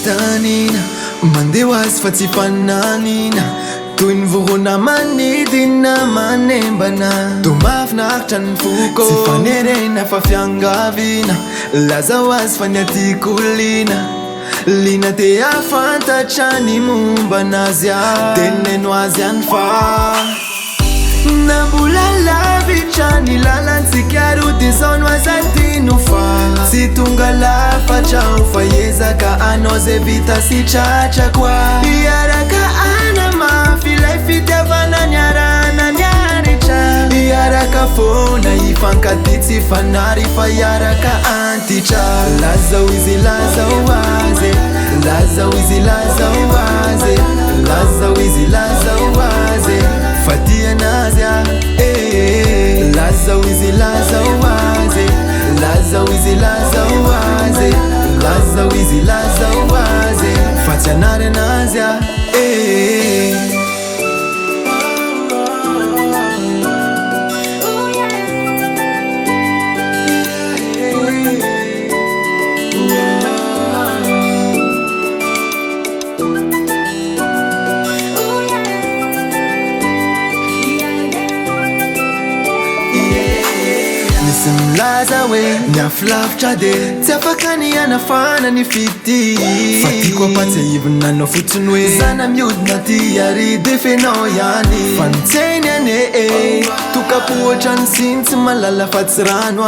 tanina mandeha azy fa tsy fananina toy ny vorona manidina manembana tomafinaritra ny foko tsy fanerena fa fiangavina lazao azy fa niatikolina lina te afantatra ny momba anazy teneno azy any fa na mbola lavitra ny lalantsika rody zao no azadino fa tsy tonga lafatra ho faezaka anao zay vita sy tratra koa iaraka ana mafy ilay fitiavana niarana niaritra iaraka fona ifankady tsy fanary fa iaraka antitra lazao izy lazao azy lazao izy lazao azy lazao izy lazao azy fatianazy lazao izy lazao azy lazao izy lazao azy lazao izy lazao azy fatianary anazy Mlaza we niaflavitra de tsy afaka ny anafana ny fity fa tiako ampatsiahivina anao fotsiny hoe zana miodina ty ary de fenao ihany fa nitseny ane tokapohatra ny siny tsy malala fa tsy rano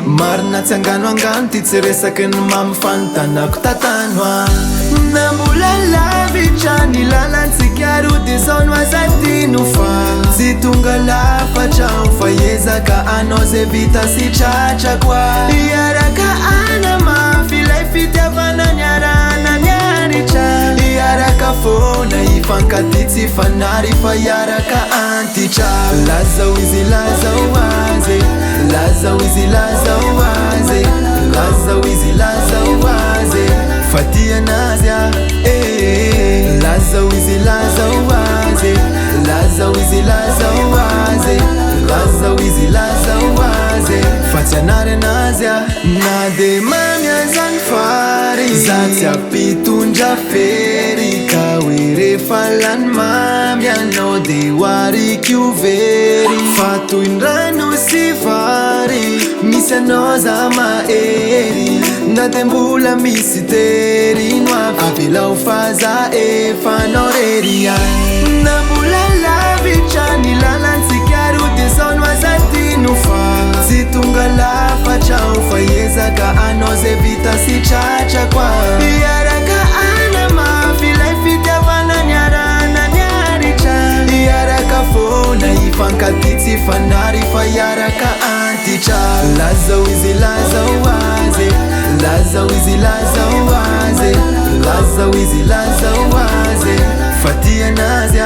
marina tsy angano angano ty tsy resaky ny mamy fanotanako tatano na mbola lavitra ny lalantsika rody zao no azadino fa tsy tonga lafatra ho faezaka anao zay vita sy tratra koa iaraka ana mafy ilay fitiavana niarana niaritra iaraka fona ifankady tsy fanary fa iaraka antitra lazao izy lazao azy lazao izy lazao azy lazao izy lazao azy fatianazy lazao izy lazao azy lazao izy lazao azy lazao izy lazao azy fatianary anazy na de mamiazany fary za tsy ampitondra fery ka hoe rehefa lany mamy anao de hoarikio very fa toy ny rano sy vary misy anao za mahery na de mbola misy tery no avelao fa za efanao rery na mbola lavitra ny lalantsika rody zao no azadino fa tsy tonga lafatra ho faezaka anao zay vita sy tratra koa iaraka ana mafy ilay fitiavana niarana niaritra iaraka fona ifankady tsy fanary fa iaraka antitra lazao izy lazao azy lazao izy lazao azy lazao izy lazao azy fatianazy